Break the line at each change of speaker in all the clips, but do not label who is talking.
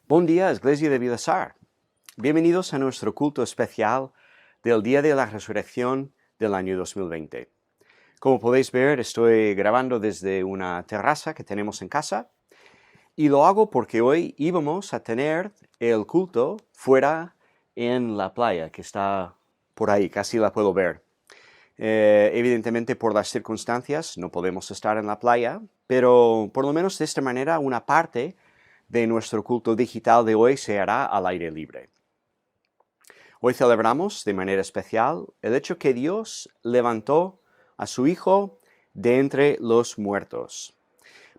Buen día, Iglesia de Vilasar. Bienvenidos a nuestro culto especial del Día de la Resurrección del año 2020. Como podéis ver, estoy grabando desde una terraza que tenemos en casa y lo hago porque hoy íbamos a tener el culto fuera en la playa, que está por ahí, casi la puedo ver. Evidentemente, por las circunstancias, no podemos estar en la playa, pero por lo menos de esta manera una parte de nuestro culto digital de hoy se hará al aire libre. Hoy celebramos de manera especial el hecho que Dios levantó a su Hijo de entre los muertos.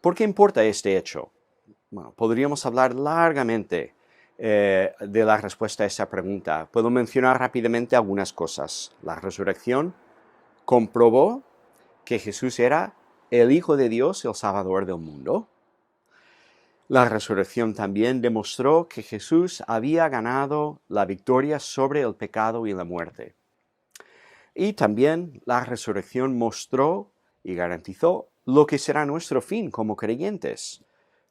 ¿Por qué importa este hecho? Bueno, podríamos hablar largamente de la respuesta a esa pregunta. Puedo mencionar rápidamente algunas cosas. La resurrección comprobó que Jesús era el Hijo de Dios, el Salvador del mundo. La resurrección también demostró que Jesús había ganado la victoria sobre el pecado y la muerte. Y también la resurrección mostró y garantizó lo que será nuestro fin como creyentes.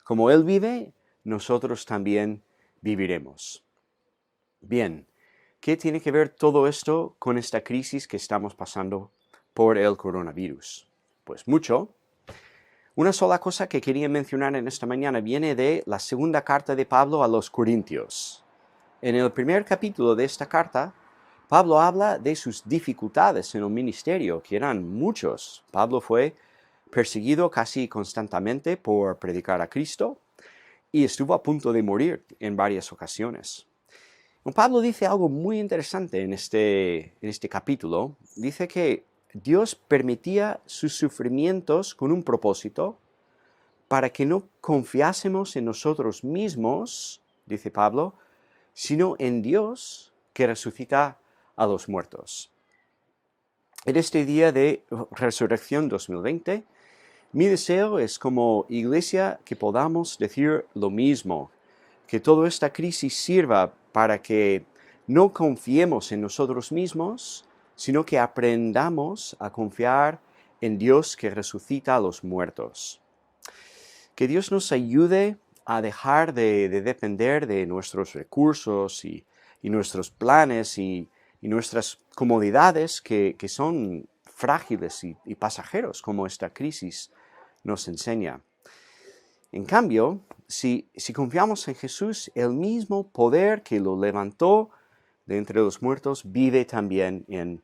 Como Él vive, nosotros también viviremos. Bien, ¿qué tiene que ver todo esto con esta crisis que estamos pasando por el coronavirus? Pues mucho. Una sola cosa que quería mencionar en esta mañana viene de la segunda carta de Pablo a los Corintios. En el primer capítulo de esta carta, Pablo habla de sus dificultades en el ministerio, que eran muchos. Pablo fue perseguido casi constantemente por predicar a Cristo y estuvo a punto de morir en varias ocasiones. Pablo dice algo muy interesante en este capítulo. Dice que Dios permitía sus sufrimientos con un propósito para que no confiásemos en nosotros mismos, dice Pablo, sino en Dios que resucita a los muertos. En este día de Resurrección 2020, mi deseo es como iglesia que podamos decir lo mismo, que toda esta crisis sirva para que no confiemos en nosotros mismos, sino que aprendamos a confiar en Dios que resucita a los muertos. Que Dios nos ayude a dejar de depender de nuestros recursos y nuestros planes y nuestras comodidades que son frágiles y pasajeros, como esta crisis nos enseña. En cambio, si confiamos en Jesús, el mismo poder que lo levantó de entre los muertos vive también en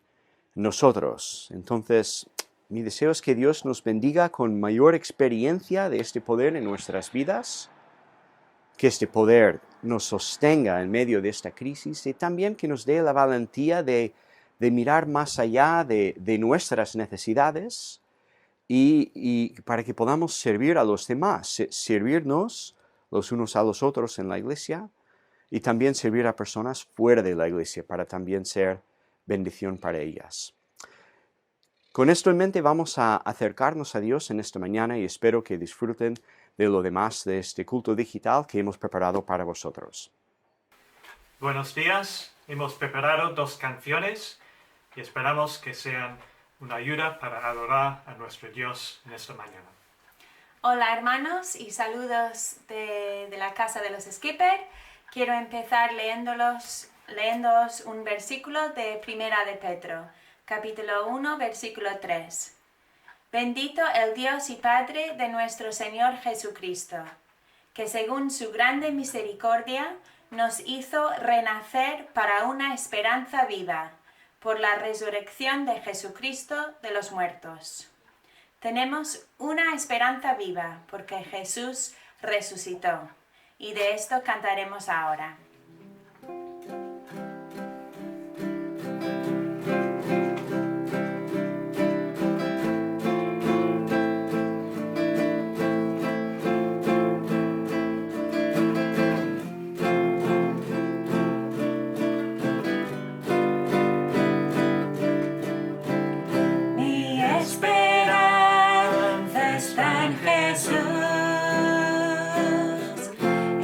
nosotros. Entonces, mi deseo es que Dios nos bendiga con mayor experiencia de este poder en nuestras vidas, que este poder nos sostenga en medio de esta crisis y también que nos dé la valentía de mirar más allá de nuestras necesidades y para que podamos servir a los demás, servirnos los unos a los otros en la iglesia y también servir a personas fuera de la iglesia para también ser bendición para ellas. Con esto en mente vamos a acercarnos a Dios en esta mañana y espero que disfruten de lo demás de este culto digital que hemos preparado para vosotros.
Buenos días, hemos preparado 2 canciones y esperamos que sean una ayuda para adorar a nuestro Dios en esta mañana.
Hola hermanos y saludos de la casa de los Skipper. Quiero empezar leyéndoos un versículo de Primera de Pedro, capítulo 1, versículo 3. Bendito el Dios y Padre de nuestro Señor Jesucristo, que según su grande misericordia nos hizo renacer para una esperanza viva, por la resurrección de Jesucristo de los muertos. Tenemos una esperanza viva porque Jesús resucitó, y de esto cantaremos ahora.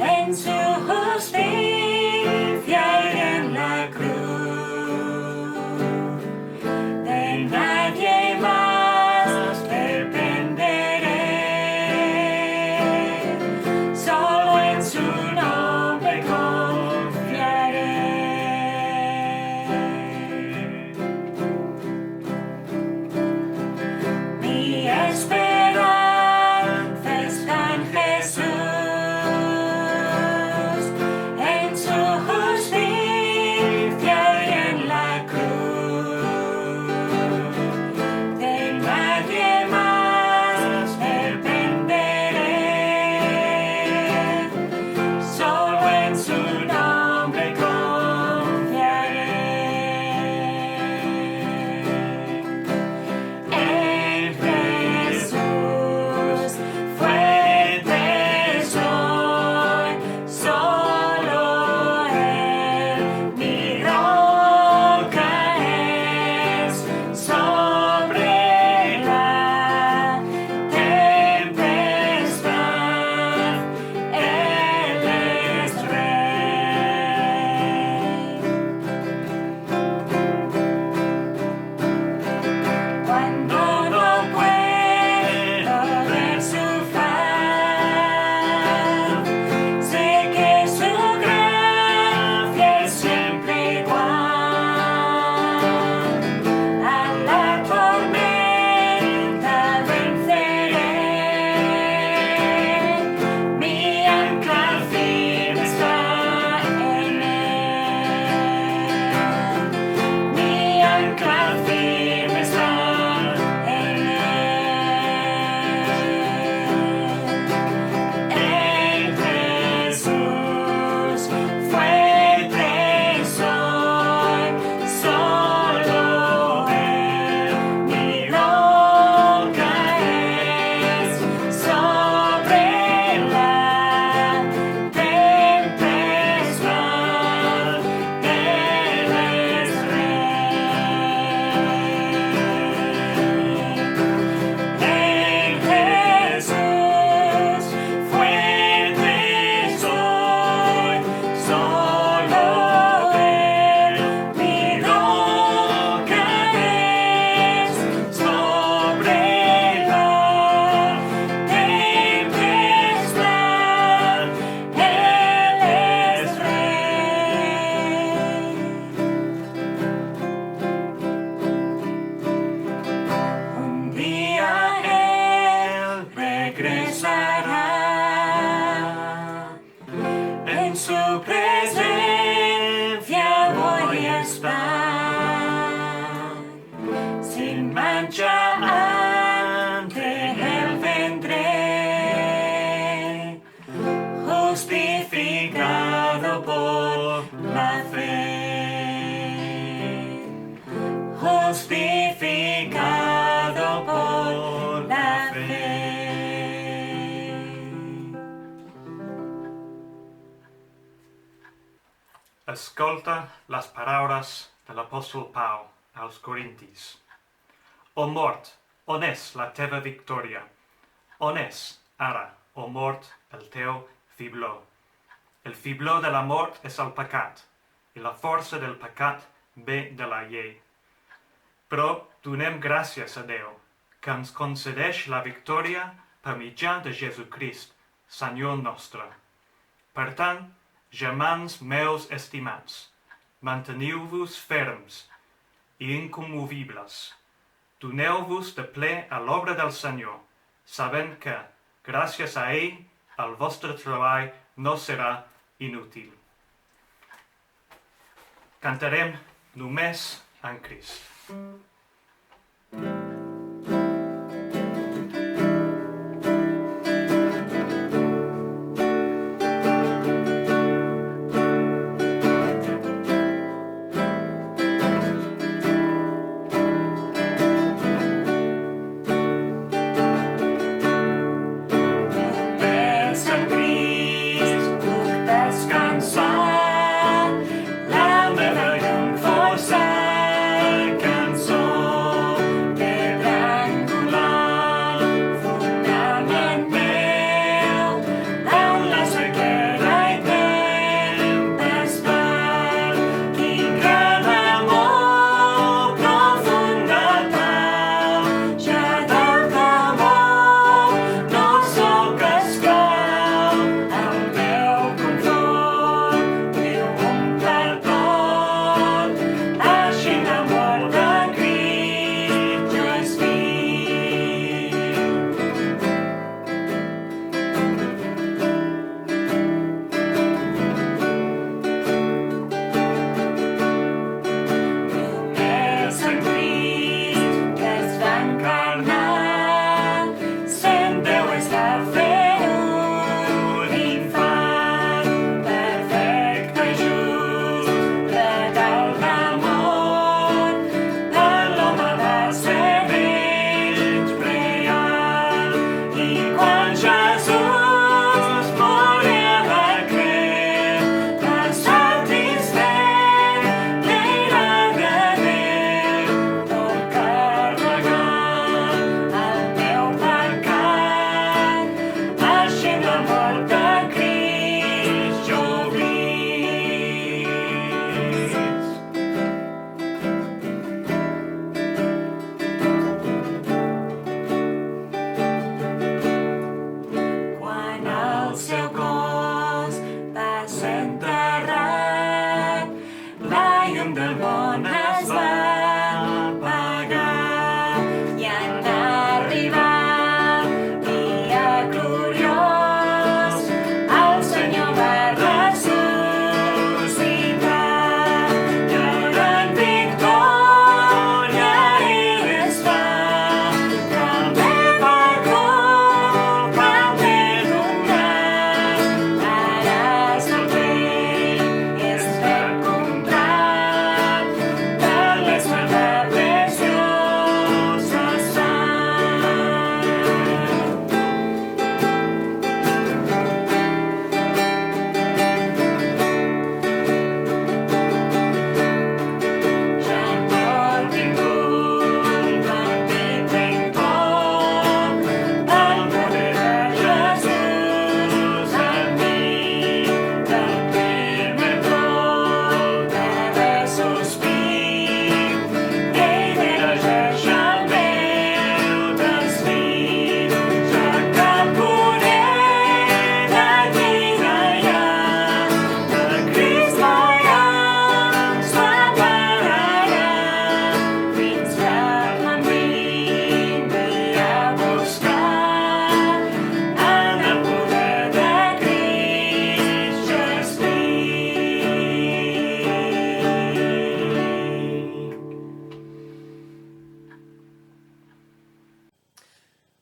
En su justicia.
justificado por la fe.
Escolta les paraules de l'apòstol Pau als Corintis. O mort, on és la teva victòria? On és, ara, o mort, el teu fibló? El fibló de la mort és el pecat, i la força del pecat ve de la llei. Però donem gràcies a Déu, que ens concedeix la victòria per mitjà de Jesucrist, Senyor nostre. Per tant, germans meus estimats, manteniu-vos ferms i incommovibles. Doneu-vos de ple a l'obra del Senyor, sabent que, gràcies a ell, el vostre treball no serà inútil. Cantarem només en Crist.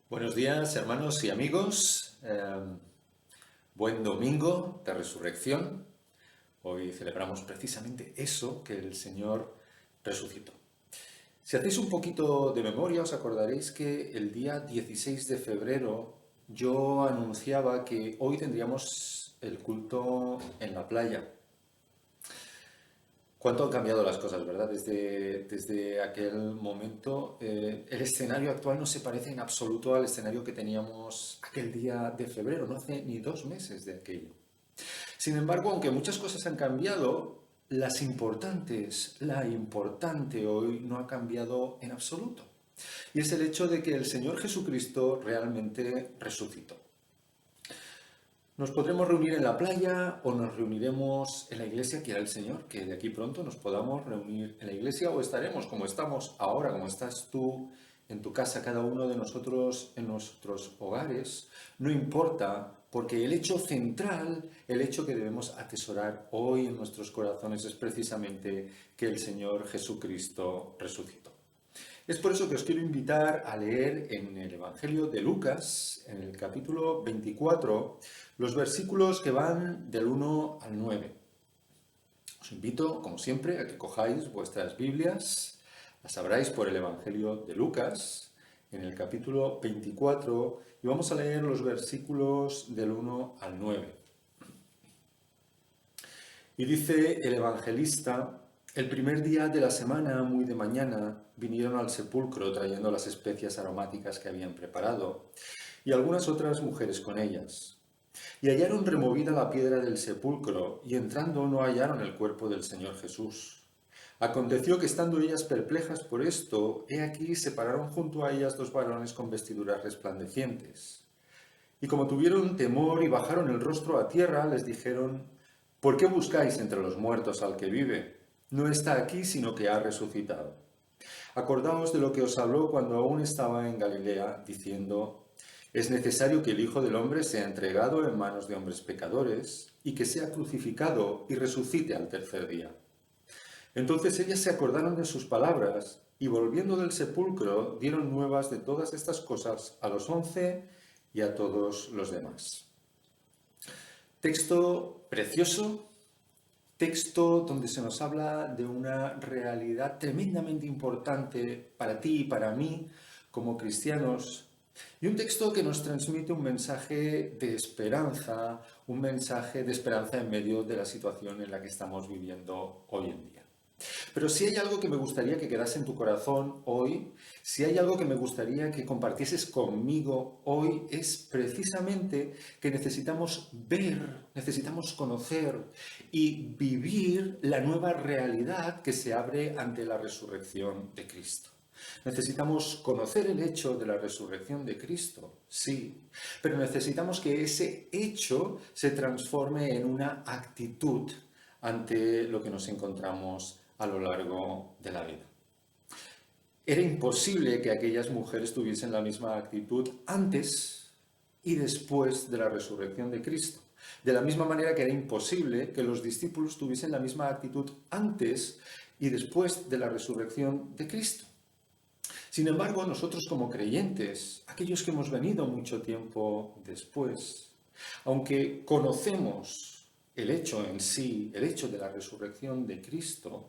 Buenos días, hermanos y amigos. Buen domingo de resurrección. Hoy celebramos precisamente eso, que el Señor resucitó. Si hacéis un poquito de memoria, os acordaréis que el día 16 de febrero yo anunciaba que hoy tendríamos el culto en la playa. ¿Cuánto han cambiado las cosas, verdad? Desde aquel momento, el escenario actual no se parece en absoluto al escenario que teníamos aquel día de febrero, no hace ni 2 meses de aquello. Sin embargo, aunque muchas cosas han cambiado, la importante hoy no ha cambiado en absoluto. Y es el hecho de que el Señor Jesucristo realmente resucitó. Nos podremos reunir en la playa o nos reuniremos en la iglesia, quiera el Señor, que de aquí pronto nos podamos reunir en la iglesia o estaremos como estamos ahora, como estás tú en tu casa, cada uno de nosotros en nuestros hogares. No importa, porque el hecho central, el hecho que debemos atesorar hoy en nuestros corazones es precisamente que el Señor Jesucristo resucitó. Es por eso que os quiero invitar a leer en el Evangelio de Lucas, en el capítulo 24, los versículos que van del 1 al 9. Os invito, como siempre, a que cojáis vuestras Biblias, las abráis por el Evangelio de Lucas, en el capítulo 24, y vamos a leer los versículos del 1 al 9. Y dice el evangelista: el primer día de la semana, muy de mañana, vinieron al sepulcro trayendo las especias aromáticas que habían preparado, y algunas otras mujeres con ellas. Y hallaron removida la piedra del sepulcro, y entrando no hallaron el cuerpo del Señor Jesús. Aconteció que estando ellas perplejas por esto, he aquí se pararon junto a ellas 2 varones con vestiduras resplandecientes. Y como tuvieron temor y bajaron el rostro a tierra, les dijeron: ¿por qué buscáis entre los muertos al que vive? No está aquí, sino que ha resucitado. Acordaos de lo que os habló cuando aún estaba en Galilea, diciendo: es necesario que el Hijo del Hombre sea entregado en manos de hombres pecadores, y que sea crucificado y resucite al tercer día. Entonces ellas se acordaron de sus palabras, y volviendo del sepulcro, dieron nuevas de todas estas cosas a los 11 y a todos los demás. Texto precioso. Texto donde se nos habla de una realidad tremendamente importante para ti y para mí como cristianos, y un texto que nos transmite un mensaje de esperanza, un mensaje de esperanza en medio de la situación en la que estamos viviendo hoy en día. Pero si hay algo que me gustaría que quedase en tu corazón hoy, si hay algo que me gustaría que compartieses conmigo hoy, es precisamente que necesitamos ver, necesitamos conocer y vivir la nueva realidad que se abre ante la resurrección de Cristo. Necesitamos conocer el hecho de la resurrección de Cristo, sí, pero necesitamos que ese hecho se transforme en una actitud ante lo que nos encontramos a lo largo de la vida. Era imposible que aquellas mujeres tuviesen la misma actitud antes y después de la resurrección de Cristo. De la misma manera que era imposible que los discípulos tuviesen la misma actitud antes y después de la resurrección de Cristo. Sin embargo, nosotros como creyentes, aquellos que hemos venido mucho tiempo después, aunque conocemos el hecho en sí, el hecho de la resurrección de Cristo,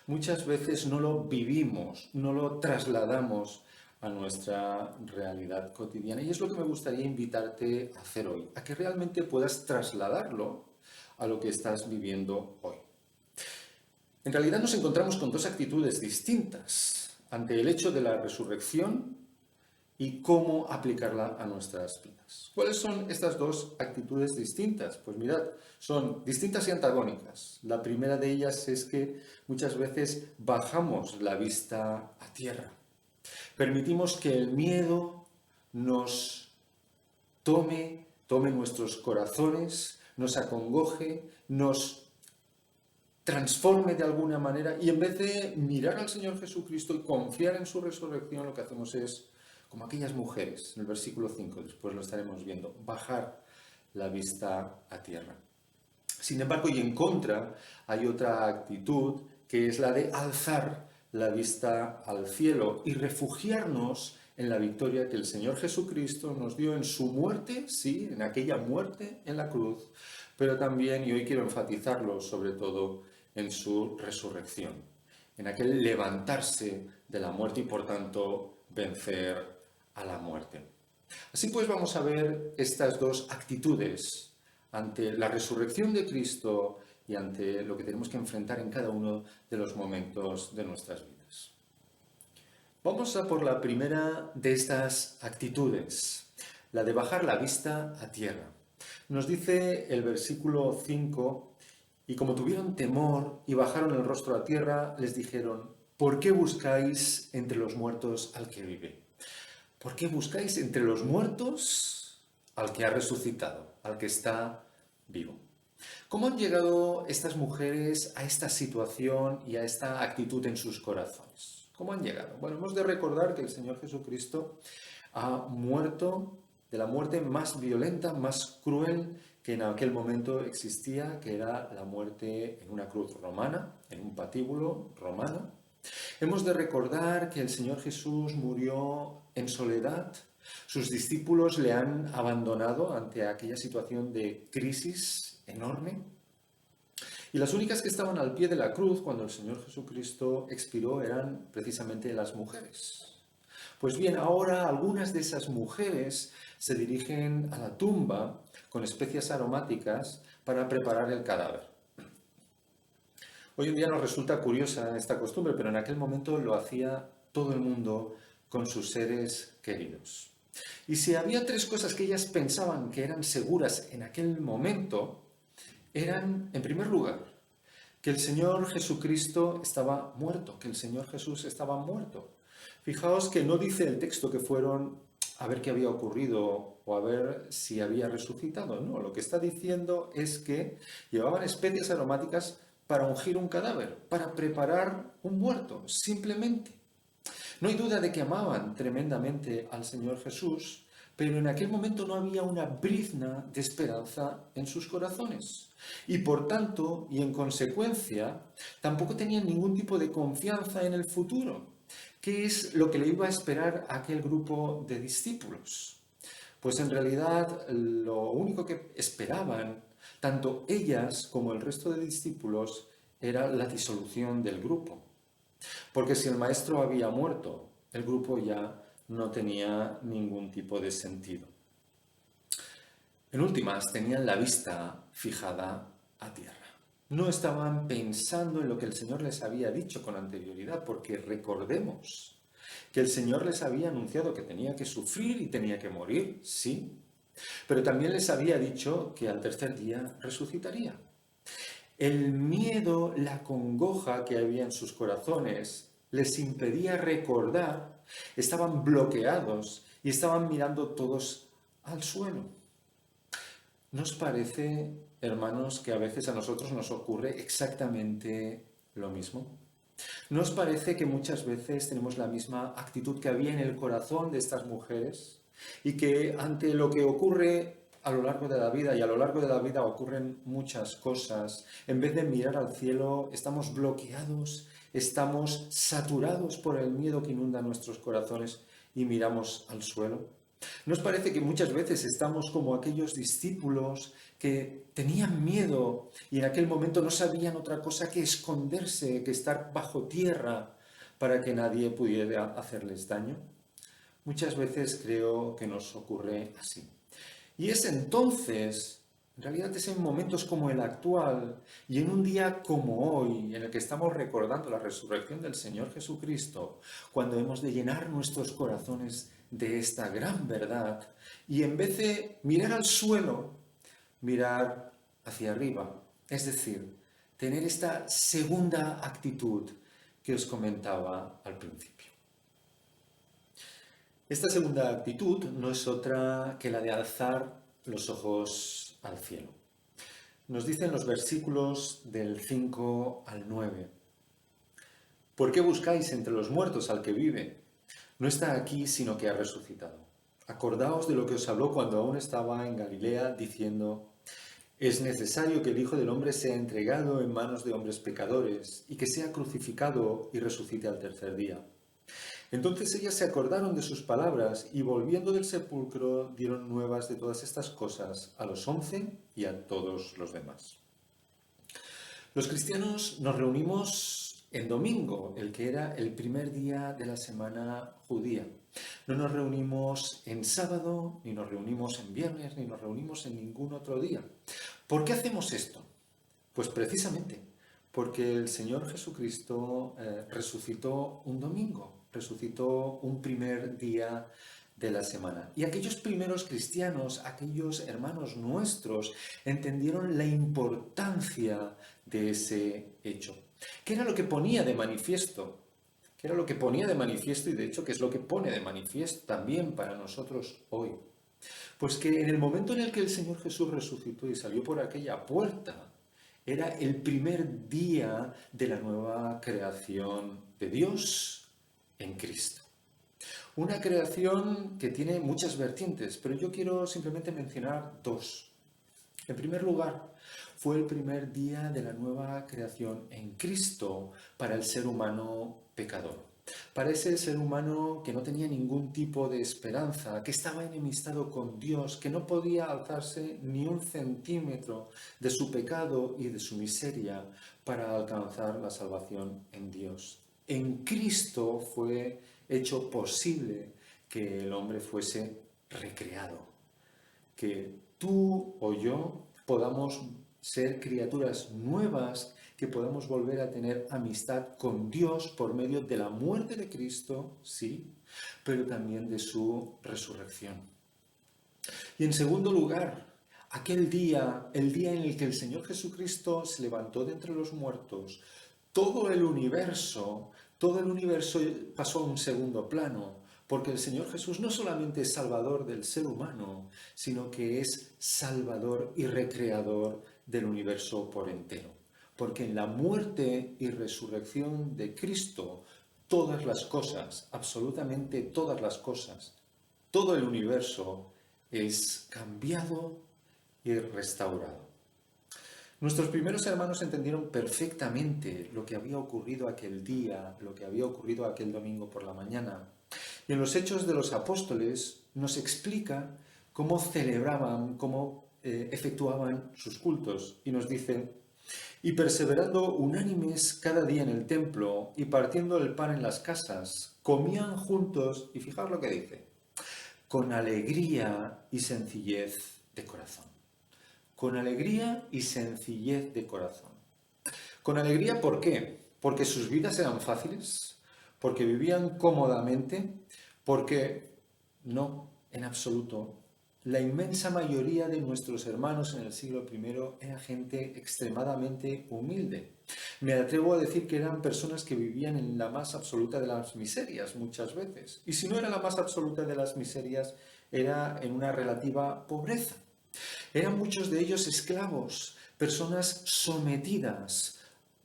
muchas veces no lo vivimos, no lo trasladamos a nuestra realidad cotidiana. Y es lo que me gustaría invitarte a hacer hoy, a que realmente puedas trasladarlo a lo que estás viviendo hoy. En realidad nos encontramos con 2 actitudes distintas ante el hecho de la resurrección y cómo aplicarla a nuestras vidas. ¿Cuáles son estas 2 actitudes distintas? Pues mirad, son distintas y antagónicas. La primera de ellas es que muchas veces bajamos la vista a tierra. Permitimos que el miedo nos tome nuestros corazones, nos acongoje, nos transforme de alguna manera, y en vez de mirar al Señor Jesucristo y confiar en su resurrección, lo que hacemos es, como aquellas mujeres, en el versículo 5, después lo estaremos viendo, bajar la vista a tierra. Sin embargo, y en contra, hay otra actitud que es la de alzar la vista al cielo y refugiarnos en la victoria que el Señor Jesucristo nos dio en su muerte, sí, en aquella muerte en la cruz, pero también, y hoy quiero enfatizarlo sobre todo, en su resurrección. en aquel levantarse de la muerte y por tanto vencer a la muerte. Así pues vamos a ver estas dos actitudes ante la resurrección de Cristo y ante lo que tenemos que enfrentar en cada uno de los momentos de nuestras vidas. Vamos a por la primera de estas actitudes, la de bajar la vista a tierra. Nos dice el versículo 5, y como tuvieron temor y bajaron el rostro a tierra, les dijeron, ¿por qué buscáis entre los muertos al que vive? ¿Por qué buscáis entre los muertos al que ha resucitado, al que está vivo? ¿Cómo han llegado estas mujeres a esta situación y a esta actitud en sus corazones? ¿Cómo han llegado? Bueno, hemos de recordar que el Señor Jesucristo ha muerto de la muerte más violenta, más cruel que en aquel momento existía, que era la muerte en una cruz romana, en un patíbulo romano. Hemos de recordar que el Señor Jesús murió en soledad. Sus discípulos le han abandonado ante aquella situación de crisis enorme. Y las únicas que estaban al pie de la cruz cuando el Señor Jesucristo expiró eran precisamente las mujeres. Pues bien, ahora algunas de esas mujeres se dirigen a la tumba con especias aromáticas para preparar el cadáver. Hoy en día nos resulta curiosa esta costumbre, pero en aquel momento lo hacía todo el mundo con sus seres queridos. Y si había tres cosas que ellas pensaban que eran seguras en aquel momento, eran, en primer lugar, que el Señor Jesucristo estaba muerto, que el Señor Jesús estaba muerto. Fijaos que no dice el texto que fueron a ver qué había ocurrido o a ver si había resucitado. No, lo que está diciendo es que llevaban especias aromáticas para ungir un cadáver, para preparar un muerto, simplemente. No hay duda de que amaban tremendamente al Señor Jesús, pero en aquel momento no había una brizna de esperanza en sus corazones. Y por tanto, y en consecuencia, tampoco tenían ningún tipo de confianza en el futuro. ¿Qué es lo que le iba a esperar a aquel grupo de discípulos? Pues en realidad lo único que esperaban, tanto ellas como el resto de discípulos, era la disolución del grupo. Porque si el maestro había muerto, el grupo ya no tenía ningún tipo de sentido. En últimas, tenían la vista fijada a tierra. No estaban pensando en lo que el Señor les había dicho con anterioridad, porque recordemos que el Señor les había anunciado que tenía que sufrir y tenía que morir, sí, pero también les había dicho que al tercer día resucitaría. El miedo, la congoja que había en sus corazones les impedía recordar, estaban bloqueados y estaban mirando todos al suelo. ¿Nos parece, hermanos, que a veces a nosotros nos ocurre exactamente lo mismo? ¿No os parece que muchas veces tenemos la misma actitud que había en el corazón de estas mujeres y que ante lo que ocurre a lo largo de la vida, y a lo largo de la vida ocurren muchas cosas, en vez de mirar al cielo, estamos bloqueados, estamos saturados por el miedo que inunda nuestros corazones y miramos al suelo? ¿No os parece que muchas veces estamos como aquellos discípulos que tenían miedo y en aquel momento no sabían otra cosa que esconderse, que estar bajo tierra para que nadie pudiera hacerles daño? Muchas veces creo que nos ocurre así. Y es entonces, en realidad es en momentos como el actual y en un día como hoy, en el que estamos recordando la resurrección del Señor Jesucristo, cuando hemos de llenar nuestros corazones de esta gran verdad y en vez de mirar al suelo, mirar hacia arriba, es decir, tener esta segunda actitud que os comentaba al principio. Esta segunda actitud no es otra que la de alzar los ojos al cielo. Nos dicen los versículos del 5 al 9. ¿Por qué buscáis entre los muertos al que vive? No está aquí, sino que ha resucitado. Acordaos de lo que os habló cuando aún estaba en Galilea, diciendo: es necesario que el Hijo del Hombre sea entregado en manos de hombres pecadores y que sea crucificado y resucite al tercer día. Entonces ellas se acordaron de sus palabras y volviendo del sepulcro dieron nuevas de todas estas cosas a los 11 y a todos los demás. Los cristianos nos reunimos en domingo, el que era el primer día de la semana judía. No nos reunimos en sábado, ni nos reunimos en viernes, ni nos reunimos en ningún otro día. ¿Por qué hacemos esto? Pues precisamente porque el Señor Jesucristo resucitó un domingo, resucitó un primer día de la semana. Y aquellos primeros cristianos, aquellos hermanos nuestros, entendieron la importancia de ese hecho. ¿Qué era lo que ponía de manifiesto? ¿Qué era lo que ponía de manifiesto y de hecho qué es lo que pone de manifiesto también para nosotros hoy? Pues que en el momento en el que el Señor Jesús resucitó y salió por aquella puerta, era el primer día de la nueva creación de Dios en Cristo. Una creación que tiene muchas vertientes, pero yo quiero simplemente mencionar dos. En primer lugar, fue el primer día de la nueva creación en Cristo para el ser humano pecador. Para ese ser humano que no tenía ningún tipo de esperanza, que estaba enemistado con Dios, que no podía alzarse ni un centímetro de su pecado y de su miseria para alcanzar la salvación en Dios. En Cristo fue hecho posible que el hombre fuese recreado, que tú o yo podamos ser criaturas nuevas, que podamos volver a tener amistad con Dios por medio de la muerte de Cristo, sí, pero también de su resurrección. Y en segundo lugar, aquel día, el día en el que el Señor Jesucristo se levantó de entre los muertos, todo el universo pasó a un segundo plano, porque el Señor Jesús no solamente es Salvador del ser humano, sino que es Salvador y recreador del universo por entero. Porque en la muerte y resurrección de Cristo, todas las cosas, absolutamente todas las cosas, todo el universo es cambiado y restaurado. Nuestros primeros hermanos entendieron perfectamente lo que había ocurrido aquel día, lo que había ocurrido aquel domingo por la mañana. Y en los Hechos de los Apóstoles nos explica cómo celebraban, cómo efectuaban sus cultos. Y nos dice: y perseverando unánimes cada día en el templo y partiendo el pan en las casas, comían juntos, y fijaos lo que dice, con alegría y sencillez de corazón. Con alegría y sencillez de corazón. Con alegría, ¿por qué? Porque sus vidas eran fáciles, porque vivían cómodamente, porque no, en absoluto. La inmensa mayoría de nuestros hermanos en el siglo I era gente extremadamente humilde. Me atrevo a decir que eran personas que vivían en la más absoluta de las miserias muchas veces. Y si no era la más absoluta de las miserias, era en una relativa pobreza. Eran muchos de ellos esclavos, personas sometidas,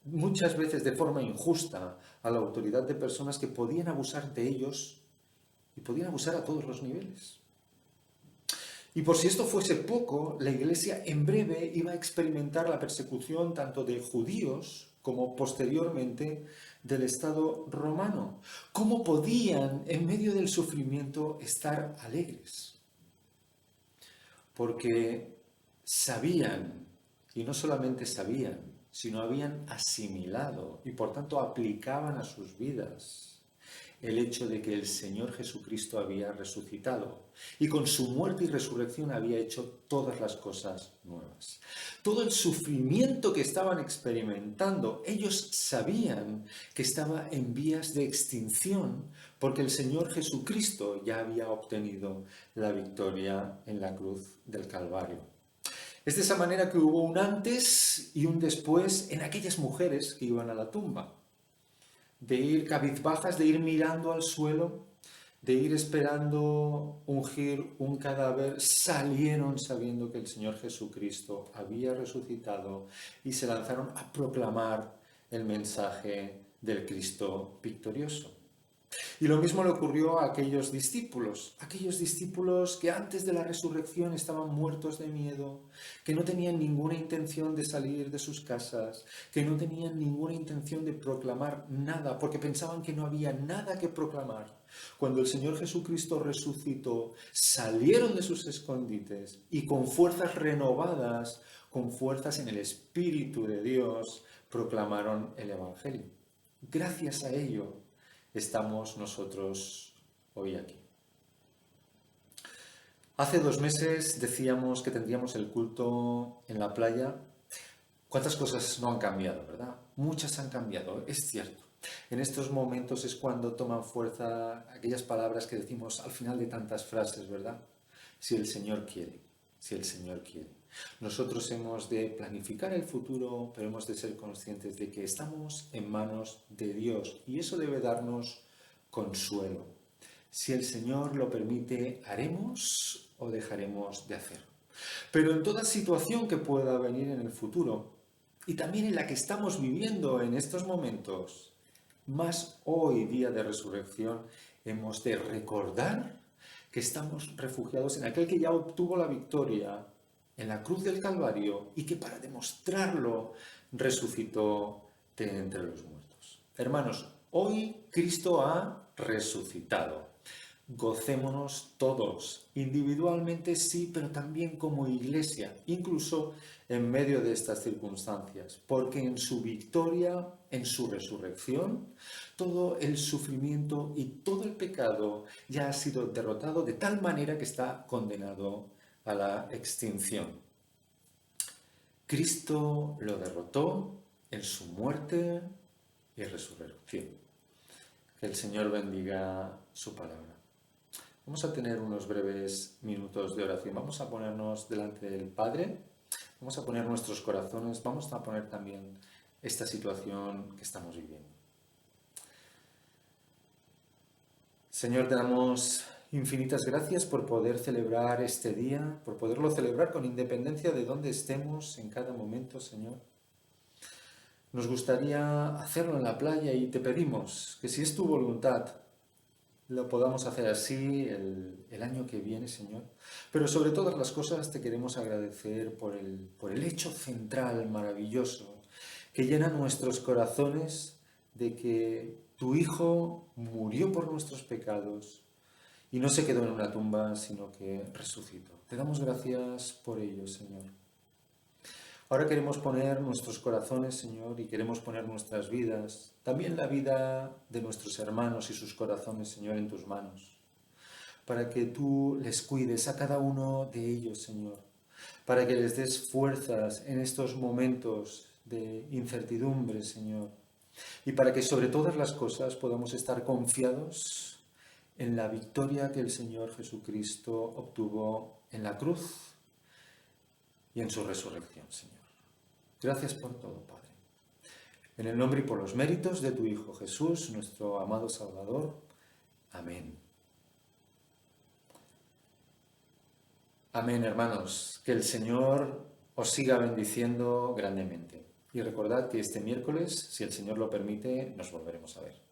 muchas veces de forma injusta, a la autoridad de personas que podían abusar de ellos y podían abusar a todos los niveles. Y por si esto fuese poco, la Iglesia en breve iba a experimentar la persecución tanto de judíos como posteriormente del Estado romano. ¿Cómo podían, en medio del sufrimiento, estar alegres? Porque sabían, y no solamente sabían, sino habían asimilado y por tanto aplicaban a sus vidas el hecho de que el Señor Jesucristo había resucitado y con su muerte y resurrección había hecho todas las cosas nuevas. Todo el sufrimiento que estaban experimentando, ellos sabían que estaba en vías de extinción porque el Señor Jesucristo ya había obtenido la victoria en la cruz del Calvario. Es de esa manera que hubo un antes y un después en aquellas mujeres que iban a la tumba. De ir cabizbajas, de ir mirando al suelo, de ir esperando ungir un cadáver, salieron sabiendo que el Señor Jesucristo había resucitado y se lanzaron a proclamar el mensaje del Cristo victorioso. Y lo mismo le ocurrió a aquellos discípulos que antes de la resurrección estaban muertos de miedo, que no tenían ninguna intención de salir de sus casas, que no tenían ninguna intención de proclamar nada, porque pensaban que no había nada que proclamar. Cuando el Señor Jesucristo resucitó, salieron de sus escondites y con fuerzas renovadas, con fuerzas en el Espíritu de Dios, proclamaron el Evangelio. Gracias a ello estamos nosotros hoy aquí. Hace 2 meses decíamos que tendríamos el culto en la playa. ¿Cuántas cosas no han cambiado, verdad? Muchas han cambiado, es cierto. En estos momentos es cuando toman fuerza aquellas palabras que decimos al final de tantas frases, ¿verdad? Si el Señor quiere, si el Señor quiere. Nosotros hemos de planificar el futuro, pero hemos de ser conscientes de que estamos en manos de Dios y eso debe darnos consuelo. Si el Señor lo permite, haremos o dejaremos de hacer. Pero en toda situación que pueda venir en el futuro, y también en la que estamos viviendo en estos momentos, más hoy, día de resurrección, hemos de recordar que estamos refugiados en aquel que ya obtuvo la victoria en la cruz del Calvario y que para demostrarlo resucitó de entre los muertos. Hermanos, hoy Cristo ha resucitado. Gocémonos todos, individualmente sí, pero también como iglesia, incluso en medio de estas circunstancias, porque en su victoria, en su resurrección, todo el sufrimiento y todo el pecado ya ha sido derrotado de tal manera que está condenado a la extinción. Cristo lo derrotó en su muerte y resurrección. Que el Señor bendiga su palabra. Vamos a tener unos breves minutos de oración. Vamos a ponernos delante del Padre, vamos a poner nuestros corazones, vamos a poner también esta situación que estamos viviendo. Señor, te damos infinitas gracias por poder celebrar este día, por poderlo celebrar con independencia de dónde estemos en cada momento, Señor. Nos gustaría hacerlo en la playa y te pedimos que si es tu voluntad, lo podamos hacer así el año que viene, Señor. Pero sobre todas las cosas te queremos agradecer por el hecho central maravilloso que llena nuestros corazones de que tu Hijo murió por nuestros pecados y no se quedó en una tumba, sino que resucitó. Te damos gracias por ello, Señor. Ahora queremos poner nuestros corazones, Señor, y queremos poner nuestras vidas, también la vida de nuestros hermanos y sus corazones, Señor, en tus manos, para que tú les cuides a cada uno de ellos, Señor, para que les des fuerzas en estos momentos de incertidumbre, Señor, y para que sobre todas las cosas podamos estar confiados en la victoria que el Señor Jesucristo obtuvo en la cruz y en su resurrección, Señor. Gracias por todo, Padre. En el nombre y por los méritos de tu Hijo Jesús, nuestro amado Salvador. Amén. Amén, hermanos. Que el Señor os siga bendiciendo grandemente. Y recordad que este miércoles, si el Señor lo permite, nos volveremos a ver.